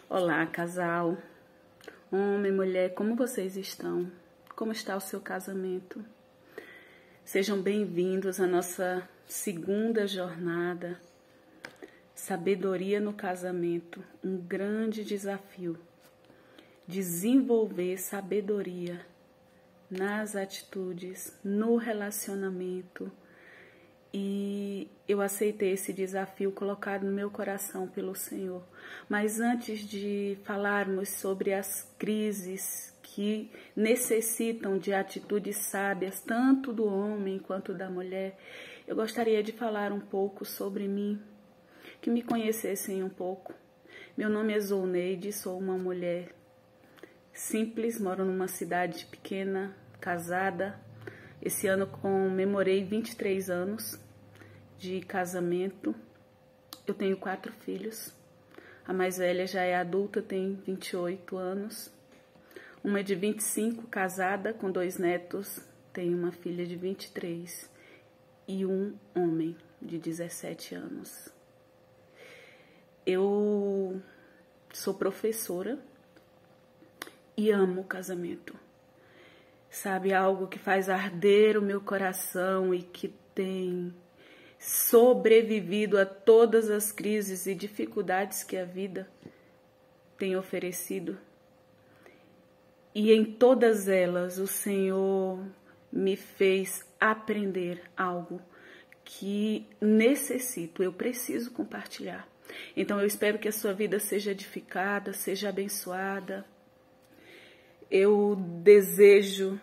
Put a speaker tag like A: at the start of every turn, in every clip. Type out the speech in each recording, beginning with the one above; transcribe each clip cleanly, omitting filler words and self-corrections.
A: Olá, casal, homem, mulher, como vocês estão? Como está o seu casamento? Sejam bem-vindos à nossa segunda jornada, Sabedoria no Casamento, um grande desafio. Desenvolver sabedoria nas atitudes, no relacionamento. E eu aceitei esse desafio colocado no meu coração pelo Senhor. Mas antes de falarmos sobre as crises que necessitam de atitudes sábias, tanto do homem quanto da mulher, eu gostaria de falar um pouco sobre mim, que me conhecessem um pouco. Meu nome é Zouneide, sou uma mulher simples, moro numa cidade pequena, casada. Esse ano comemorei 23 anos de casamento. Eu tenho 4 filhos. A mais velha já é adulta, tem 28 anos. Uma é de 25, casada, com 2 netos. Tenho uma filha de 23 e um homem de 17 anos. Eu sou professora e amo o casamento. Sabe, algo que faz arder o meu coração e que tem sobrevivido a todas as crises e dificuldades que a vida tem oferecido. E em todas elas o Senhor me fez aprender algo que necessito, eu preciso compartilhar. Então eu espero que a sua vida seja edificada, seja abençoada. Eu desejo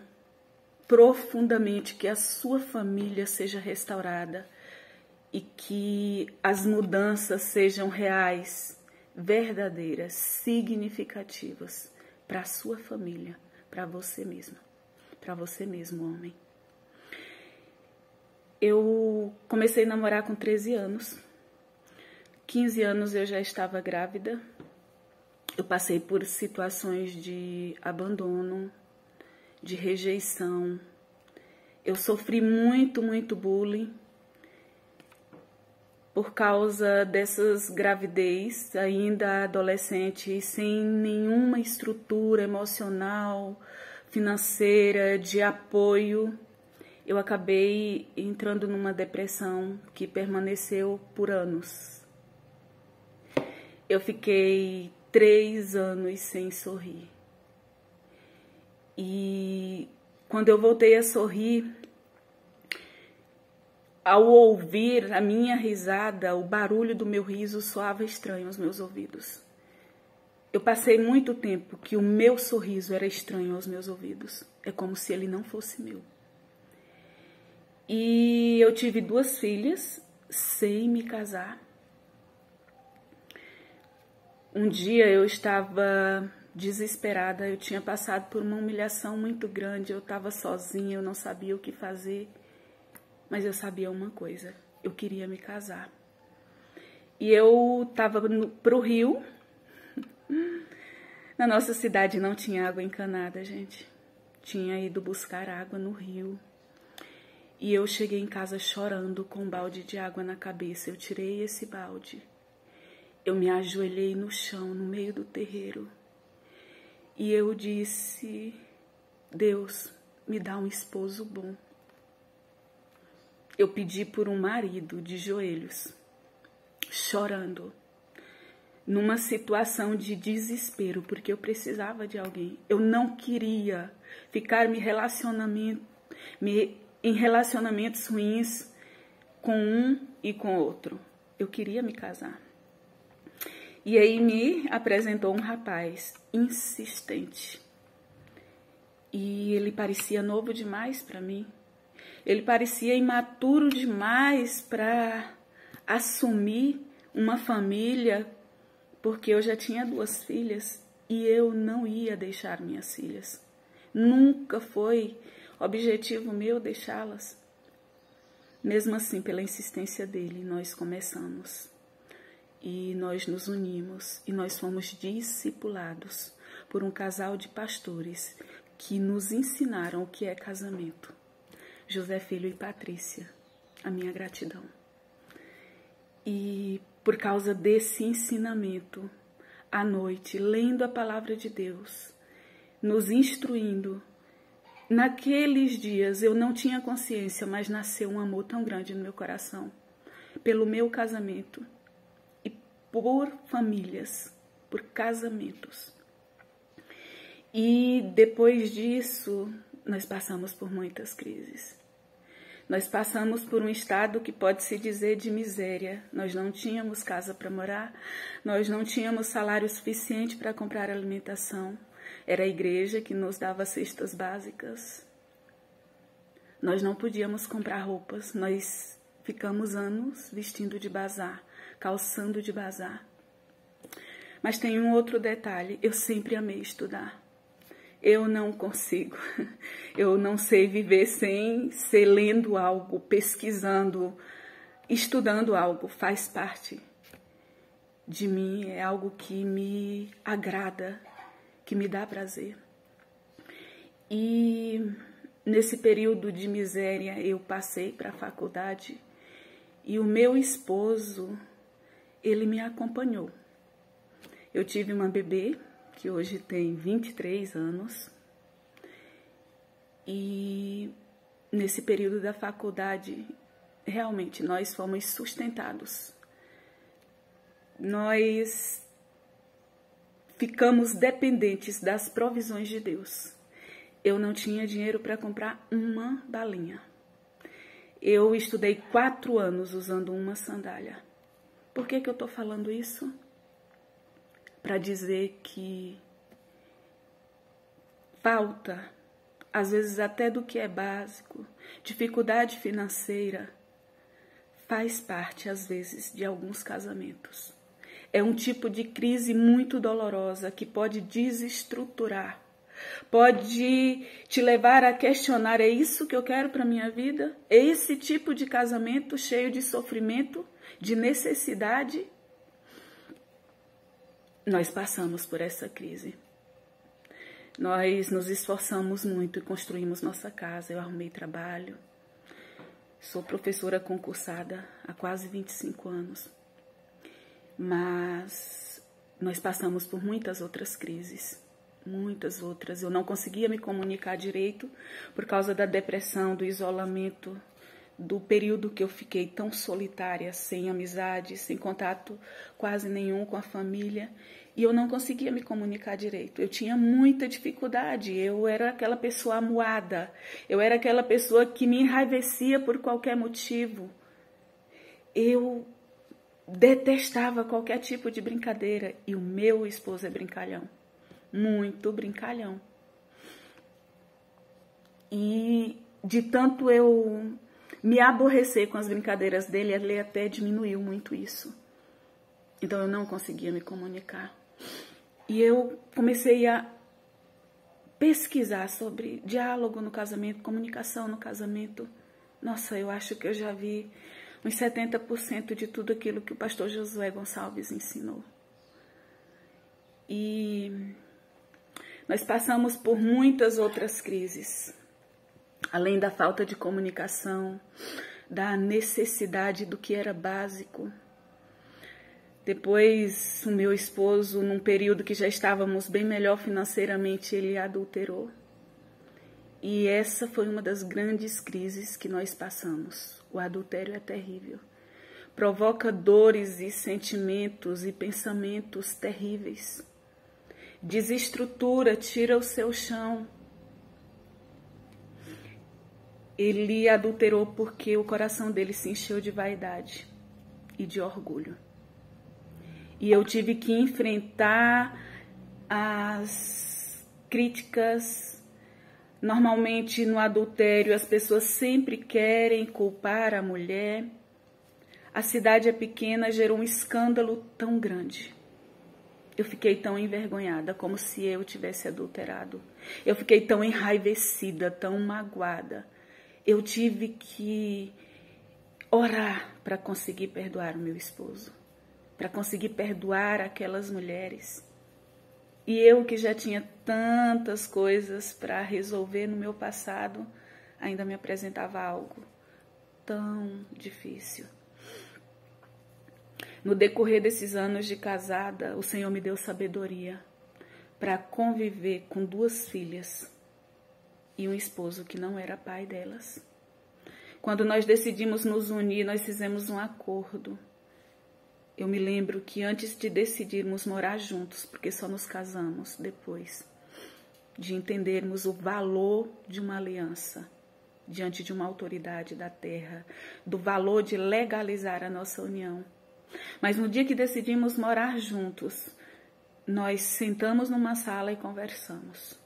A: profundamente que a sua família seja restaurada e que as mudanças sejam reais, verdadeiras, significativas para a sua família, para você mesma, para você mesmo, homem. Eu comecei a namorar com 13 anos. 15 anos eu já estava grávida. Eu passei por situações de abandono, de rejeição. Eu sofri muito bullying por causa dessas gravidez, ainda adolescente, sem nenhuma estrutura emocional, financeira, de apoio. Eu acabei entrando numa depressão que permaneceu por anos. Eu fiquei 3 anos sem sorrir. E quando eu voltei a sorrir, ao ouvir a minha risada, o barulho do meu riso soava estranho aos meus ouvidos. Eu passei muito tempo que o meu sorriso era estranho aos meus ouvidos. É como se ele não fosse meu. E eu tive 2 filhas sem me casar. Um dia eu estava desesperada, eu tinha passado por uma humilhação muito grande, eu estava sozinha, eu não sabia o que fazer, mas eu sabia uma coisa, eu queria me casar. E eu estava pro rio, na nossa cidade não tinha água encanada, gente, tinha ido buscar água no rio. E eu cheguei em casa chorando com um balde de água na cabeça, eu tirei esse balde. Eu me ajoelhei no chão, no meio do terreiro, e eu disse: Deus, me dá um esposo bom. Eu pedi por um marido de joelhos, chorando, numa situação de desespero, porque eu precisava de alguém. Eu não queria ficar em relacionamentos ruins com um e com outro. Eu queria me casar. E aí me apresentou um rapaz insistente. E ele parecia novo demais para mim. Ele parecia imaturo demais para assumir uma família, porque eu já tinha 2 filhas e eu não ia deixar minhas filhas. Nunca foi objetivo meu deixá-las. Mesmo assim, pela insistência dele, nós começamos. E nós nos unimos e nós fomos discipulados por um casal de pastores que nos ensinaram o que é casamento. José Filho e Patrícia, a minha gratidão. E por causa desse ensinamento, à noite, lendo a palavra de Deus, nos instruindo. Naqueles dias eu não tinha consciência, mas nasceu um amor tão grande no meu coração, pelo meu casamento e por famílias, por casamentos. E depois disso, nós passamos por muitas crises. Nós passamos por um estado que pode se dizer de miséria. Nós não tínhamos casa para morar, nós não tínhamos salário suficiente para comprar alimentação. Era a igreja que nos dava cestas básicas. Nós não podíamos comprar roupas, nós ficamos anos vestindo de bazar, calçando de bazar. Mas tem um outro detalhe, eu sempre amei estudar. Eu não consigo, eu não sei viver sem ser lendo algo, pesquisando, estudando algo, faz parte de mim, é algo que me agrada, que me dá prazer. E nesse período de miséria eu passei para a faculdade e o meu esposo, ele me acompanhou. Eu tive uma bebê, que hoje tem 23 anos, e nesse período da faculdade, realmente, nós fomos sustentados. Nós ficamos dependentes das provisões de Deus. Eu não tinha dinheiro para comprar uma balinha. Eu estudei 4 anos usando uma sandália. Por que eu estou falando isso? Para dizer que falta, às vezes até do que é básico, dificuldade financeira, faz parte, às vezes, de alguns casamentos. É um tipo de crise muito dolorosa que pode desestruturar, pode te levar a questionar, é isso que eu quero para a minha vida? É esse tipo de casamento cheio de sofrimento, de necessidade? Nós passamos por essa crise. Nós nos esforçamos muito e construímos nossa casa. Eu arrumei trabalho. Sou professora concursada há quase 25 anos. Mas nós passamos por muitas outras crises. Muitas outras. Eu não conseguia me comunicar direito por causa da depressão, do isolamento, do período que eu fiquei tão solitária, sem amizade, sem contato quase nenhum com a família, e eu não conseguia me comunicar direito. Eu tinha muita dificuldade, eu era aquela pessoa amuada, eu era aquela pessoa que me enraivecia por qualquer motivo. Eu detestava qualquer tipo de brincadeira, e o meu esposo é brincalhão, muito brincalhão. E de tanto eu me aborrecer com as brincadeiras dele, ele até diminuiu muito isso. Então eu não conseguia me comunicar. E eu comecei a pesquisar sobre diálogo no casamento, comunicação no casamento. Nossa, eu acho que eu já vi uns 70% de tudo aquilo que o pastor Josué Gonçalves ensinou. E nós passamos por muitas outras crises. Além da falta de comunicação, da necessidade do que era básico. Depois, o meu esposo, num período que já estávamos bem melhor financeiramente, ele adulterou. E essa foi uma das grandes crises que nós passamos. O adultério é terrível. Provoca dores e sentimentos e pensamentos terríveis. Desestrutura, tira o seu chão. Ele adulterou porque o coração dele se encheu de vaidade e de orgulho. E eu tive que enfrentar as críticas. Normalmente no adultério as pessoas sempre querem culpar a mulher. A cidade é pequena, gerou um escândalo tão grande. Eu fiquei tão envergonhada, como se eu tivesse adulterado. Eu fiquei tão enraivecida, tão magoada. Eu tive que orar para conseguir perdoar o meu esposo, para conseguir perdoar aquelas mulheres. E eu, que já tinha tantas coisas para resolver no meu passado, ainda me apresentava algo tão difícil. No decorrer desses anos de casada, o Senhor me deu sabedoria para conviver com 2 filhas e um esposo que não era pai delas. Quando nós decidimos nos unir, nós fizemos um acordo. Eu me lembro que antes de decidirmos morar juntos, porque só nos casamos depois, de entendermos o valor de uma aliança diante de uma autoridade da terra, do valor de legalizar a nossa união. Mas no dia que decidimos morar juntos, nós sentamos numa sala e conversamos.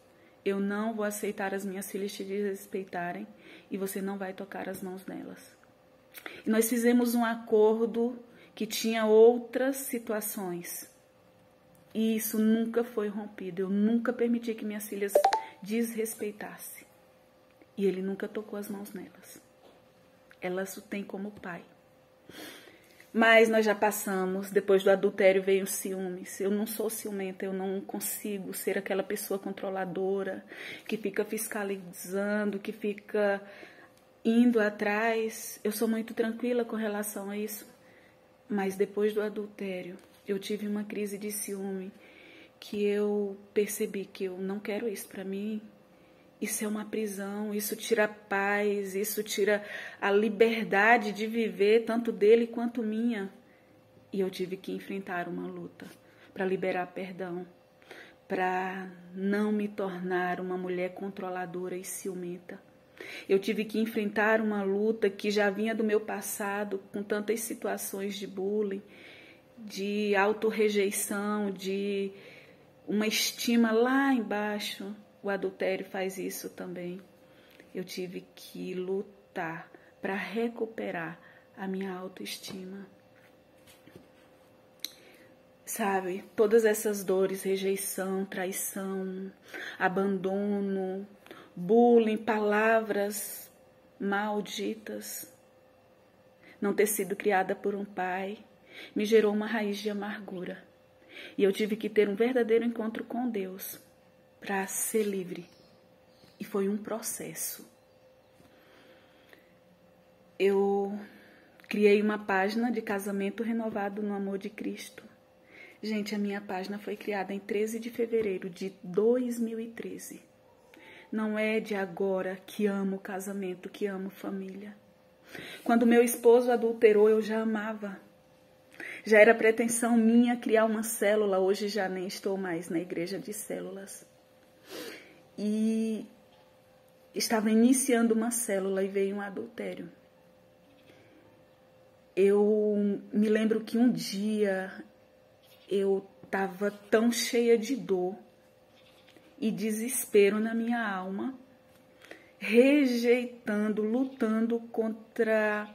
A: Eu não vou aceitar as minhas filhas te desrespeitarem e você não vai tocar as mãos nelas. E nós fizemos um acordo que tinha outras situações. E isso nunca foi rompido. Eu nunca permiti que minhas filhas desrespeitassem. E ele nunca tocou as mãos nelas. Elas o têm como pai. Mas nós já passamos, depois do adultério veio os ciúmes. Eu não sou ciumenta, eu não consigo ser aquela pessoa controladora, que fica fiscalizando, que fica indo atrás. Eu sou muito tranquila com relação a isso. Mas depois do adultério, eu tive uma crise de ciúme, que eu percebi que eu não quero isso para mim. Isso é uma prisão, isso tira a paz, isso tira a liberdade de viver, tanto dele quanto minha. E eu tive que enfrentar uma luta para liberar perdão, para não me tornar uma mulher controladora e ciumenta. Eu tive que enfrentar uma luta que já vinha do meu passado, com tantas situações de bullying, de autorrejeição, de uma estima lá embaixo. O adultério faz isso também. Eu tive que lutar para recuperar a minha autoestima. Sabe, todas essas dores, rejeição, traição, abandono, bullying, palavras malditas, não ter sido criada por um pai, me gerou uma raiz de amargura. E eu tive que ter um verdadeiro encontro com Deus para ser livre. E foi um processo. Eu criei uma página de casamento renovado no amor de Cristo. Gente, a minha página foi criada em 13 de fevereiro de 2013. Não é de agora que amo casamento, que amo família. Quando meu esposo adulterou, eu já amava. Já era pretensão minha criar uma célula. Hoje já nem estou mais na igreja de células. E estava iniciando uma célula e veio um adultério. Eu me lembro que um dia eu estava tão cheia de dor e desespero na minha alma, rejeitando, lutando contra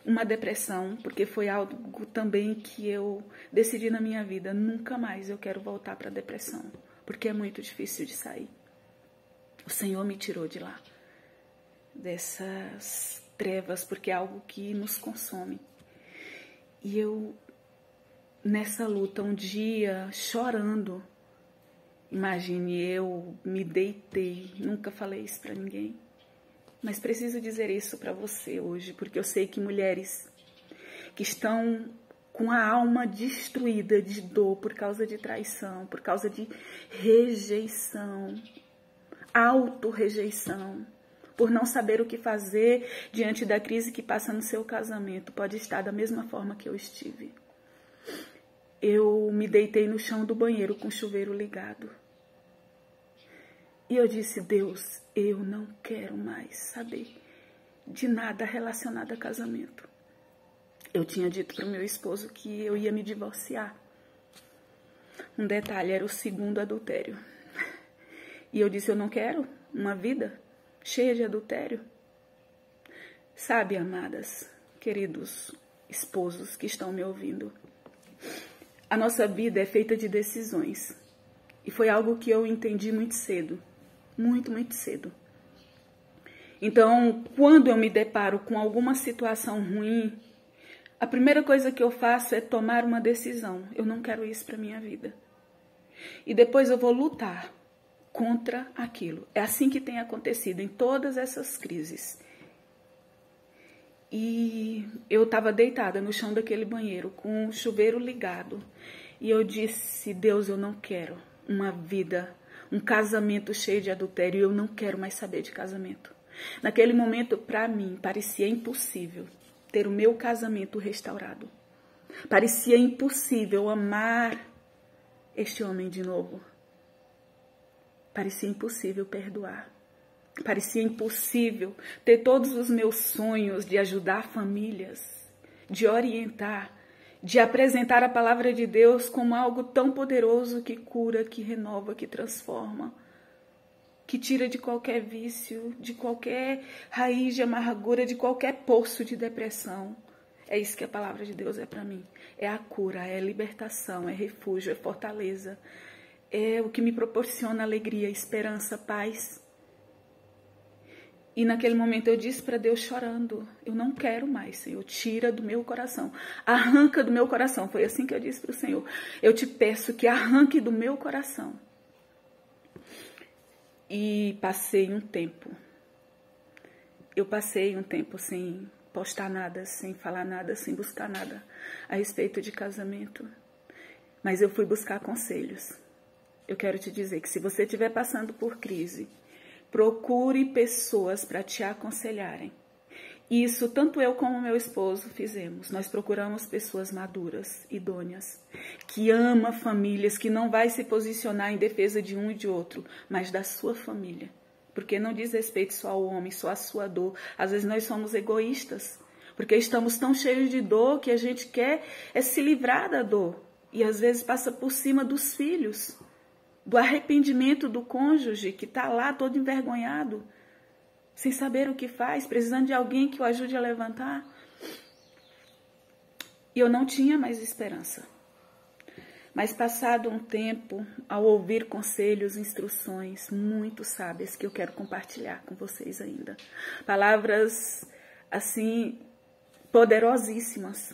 A: uma depressão, porque foi algo também que eu decidi na minha vida, nunca mais eu quero voltar para a depressão, porque é muito difícil de sair. O Senhor me tirou de lá, dessas trevas, porque é algo que nos consome. E eu, nessa luta, um dia, chorando, imagine, eu me deitei, nunca falei isso para ninguém, mas preciso dizer isso para você hoje, porque eu sei que mulheres que estão com a alma destruída de dor por causa de traição, por causa de rejeição, autorrejeição, por não saber o que fazer diante da crise que passa no seu casamento, pode estar da mesma forma que eu estive. Eu me deitei no chão do banheiro com o chuveiro ligado. E eu disse, Deus, eu não quero mais saber de nada relacionado a casamento. Eu tinha dito para o meu esposo que eu ia me divorciar. Um detalhe, era o 2º adultério. E eu disse, eu não quero uma vida cheia de adultério. Sabe, amadas, queridos esposos que estão me ouvindo, a nossa vida é feita de decisões. E foi algo que eu entendi muito cedo. Muito, muito cedo. Então, quando eu me deparo com alguma situação ruim, a primeira coisa que eu faço é tomar uma decisão. Eu não quero isso para minha vida. E depois eu vou lutar contra aquilo. É assim que tem acontecido em todas essas crises. E eu estava deitada no chão daquele banheiro, com o chuveiro ligado. E eu disse, Deus, eu não quero uma vida, um casamento cheio de adultério. Eu não quero mais saber de casamento. Naquele momento, para mim, parecia impossível ter o meu casamento restaurado. Parecia impossível amar este homem de novo. Parecia impossível perdoar. Parecia impossível ter todos os meus sonhos de ajudar famílias, de orientar, de apresentar a palavra de Deus como algo tão poderoso que cura, que renova, que transforma, que tira de qualquer vício, de qualquer raiz de amargura, de qualquer poço de depressão. É isso que a palavra de Deus é para mim. É a cura, é a libertação, é refúgio, é fortaleza. É o que me proporciona alegria, esperança, paz. E naquele momento eu disse para Deus chorando, eu não quero mais, Senhor, tira do meu coração, arranca do meu coração. Foi assim que eu disse para o Senhor, eu te peço que arranque do meu coração. E passei um tempo, sem postar nada, sem falar nada, sem buscar nada a respeito de casamento. Mas eu fui buscar conselhos. Eu quero te dizer que se você estiver passando por crise, procure pessoas para te aconselharem. Isso tanto eu como meu esposo fizemos. Nós procuramos pessoas maduras, idôneas, que ama famílias, que não vai se posicionar em defesa de um e de outro, mas da sua família. Porque não diz respeito só ao homem, só à sua dor. Às vezes nós somos egoístas, porque estamos tão cheios de dor que a gente quer se livrar da dor. E às vezes passa por cima dos filhos, do arrependimento do cônjuge que está lá todo envergonhado, sem saber o que faz, precisando de alguém que o ajude a levantar. E eu não tinha mais esperança. Mas passado um tempo, ao ouvir conselhos, instruções muito sábias que eu quero compartilhar com vocês ainda. Palavras, assim, poderosíssimas,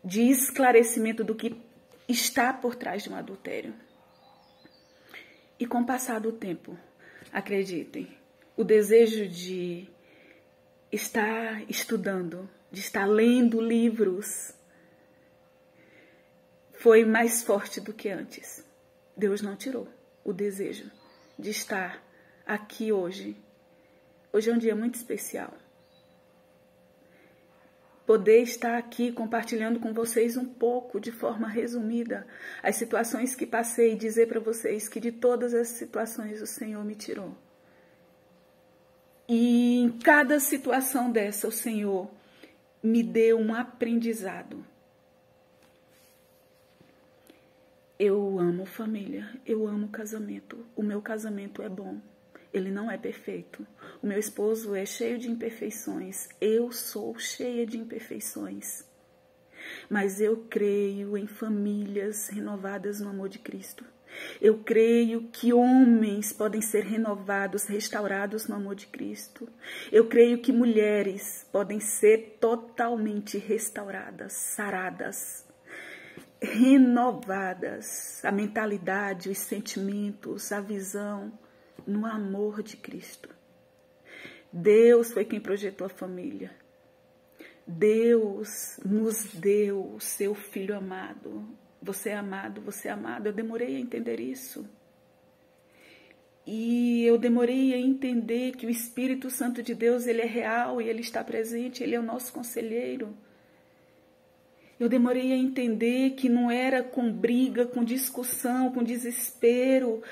A: de esclarecimento do que está por trás de um adultério. E com o passar do tempo, acreditem, o desejo de estar estudando, de estar lendo livros, foi mais forte do que antes. Deus não tirou o desejo de estar aqui hoje. Hoje é um dia muito especial. Poder estar aqui compartilhando com vocês um pouco, de forma resumida, as situações que passei e dizer para vocês que de todas as situações o Senhor me tirou. E em cada situação dessa o Senhor me deu um aprendizado. Eu amo família, eu amo casamento. O meu casamento é bom, ele não é perfeito. O meu esposo é cheio de imperfeições, eu sou cheia de imperfeições. Mas eu creio em famílias renovadas no amor de Cristo. Eu creio que homens podem ser renovados, restaurados no amor de Cristo. Eu creio que mulheres podem ser totalmente restauradas, saradas, renovadas, a mentalidade, os sentimentos, a visão, no amor de Cristo. Deus foi quem projetou a família. Deus nos deu o seu Filho amado. Você é amado, você é amado. Eu demorei a entender isso. E eu demorei a entender que o Espírito Santo de Deus, ele é real e ele está presente, ele é o nosso conselheiro. Eu demorei a entender que não era com briga, com discussão, com desespero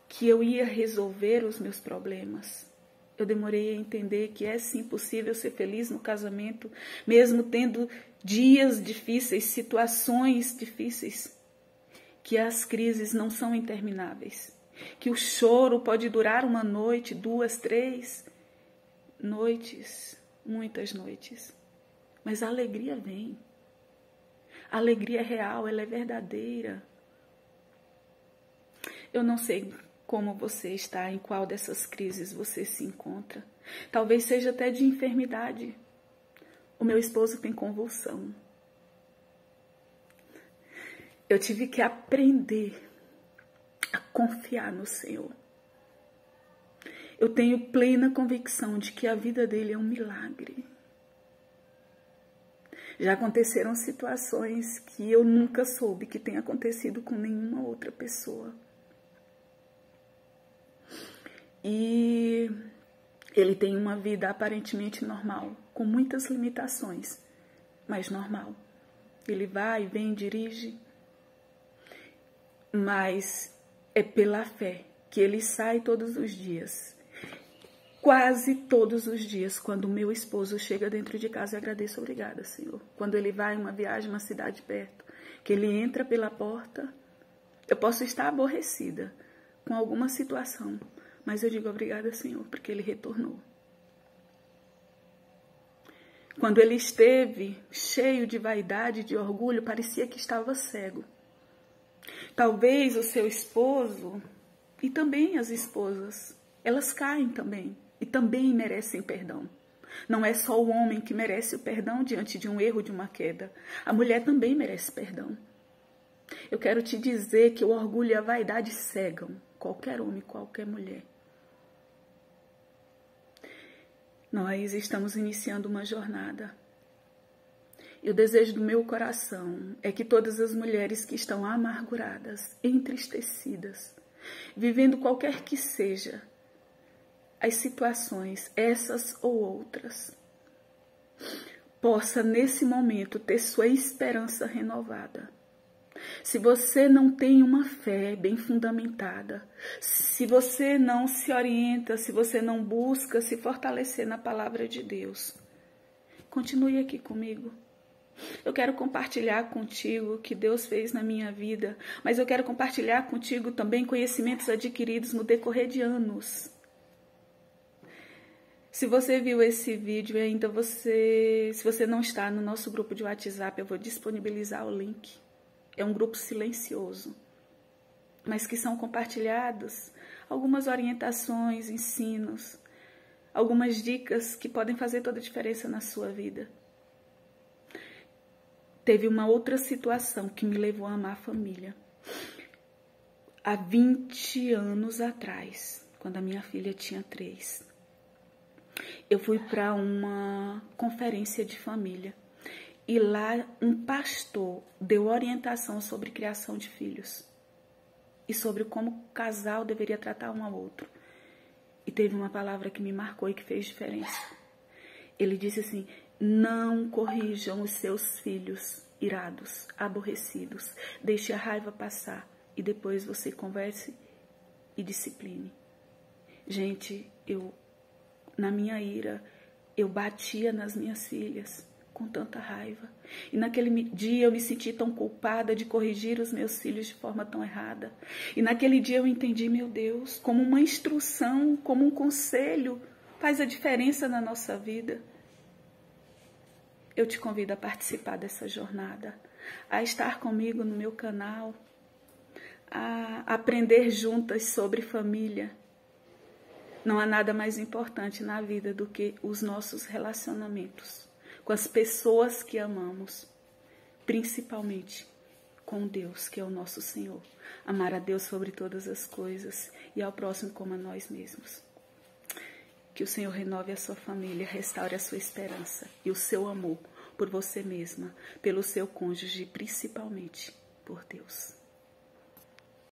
A: que eu ia resolver os meus problemas. Eu demorei a entender que é sim possível ser feliz no casamento, mesmo tendo dias difíceis, situações difíceis, que as crises não são intermináveis, que o choro pode durar uma noite, 2, 3 noites, muitas noites, mas a alegria vem. A alegria é real, ela é verdadeira. Eu não sei como você está, em qual dessas crises você se encontra. Talvez seja até de enfermidade. O meu esposo tem convulsão. Eu tive que aprender a confiar no Senhor. Eu tenho plena convicção de que a vida dele é um milagre. Já aconteceram situações que eu nunca soube que tenha acontecido com nenhuma outra pessoa. E ele tem uma vida aparentemente normal, com muitas limitações, mas normal. Ele vai, vem, dirige, mas é pela fé que ele sai todos os dias. Quase todos os dias, quando o meu esposo chega dentro de casa, eu agradeço, obrigada, Senhor. Quando ele vai em uma viagem, uma cidade perto, que ele entra pela porta, eu posso estar aborrecida com alguma situação, mas eu digo obrigada, Senhor, porque ele retornou. Quando ele esteve cheio de vaidade, de orgulho, parecia que estava cego. Talvez o seu esposo, e também as esposas, elas caem também. E também merecem perdão. Não é só o homem que merece o perdão diante de um erro, de uma queda. A mulher também merece perdão. Eu quero te dizer que o orgulho e a vaidade cegam qualquer homem, qualquer mulher. Nós estamos iniciando uma jornada. E o desejo do meu coração é que todas as mulheres que estão amarguradas, entristecidas, vivendo qualquer que seja as situações, essas ou outras, possa nesse momento ter sua esperança renovada. Se você não tem uma fé bem fundamentada, se você não se orienta, se você não busca se fortalecer na palavra de Deus, continue aqui comigo. Eu quero compartilhar contigo o que Deus fez na minha vida, mas eu quero compartilhar contigo também conhecimentos adquiridos no decorrer de anos. Se você viu esse vídeo e ainda se você não está no nosso grupo de WhatsApp, eu vou disponibilizar o link. É um grupo silencioso, mas que são compartilhados algumas orientações, ensinos, algumas dicas que podem fazer toda a diferença na sua vida. Teve uma outra situação que me levou a amar a família. Há 20 anos atrás, quando a minha filha tinha 3, eu fui para uma conferência de família e lá um pastor deu orientação sobre criação de filhos e sobre como o casal deveria tratar um ao outro. E teve uma palavra que me marcou e que fez diferença. Ele disse assim: não corrijam os seus filhos irados, aborrecidos. Deixe a raiva passar e depois você converse e discipline. Gente, na minha ira, eu batia nas minhas filhas com tanta raiva. E naquele dia eu me senti tão culpada de corrigir os meus filhos de forma tão errada. E naquele dia eu entendi, meu Deus, como uma instrução, como um conselho faz a diferença na nossa vida. Eu te convido a participar dessa jornada, a estar comigo no meu canal, a aprender juntas sobre família. Não há nada mais importante na vida do que os nossos relacionamentos com as pessoas que amamos, principalmente com Deus, que é o nosso Senhor. Amar a Deus sobre todas as coisas e ao próximo como a nós mesmos. Que o Senhor renove a sua família, restaure a sua esperança e o seu amor por você mesma, pelo seu cônjuge, principalmente por Deus.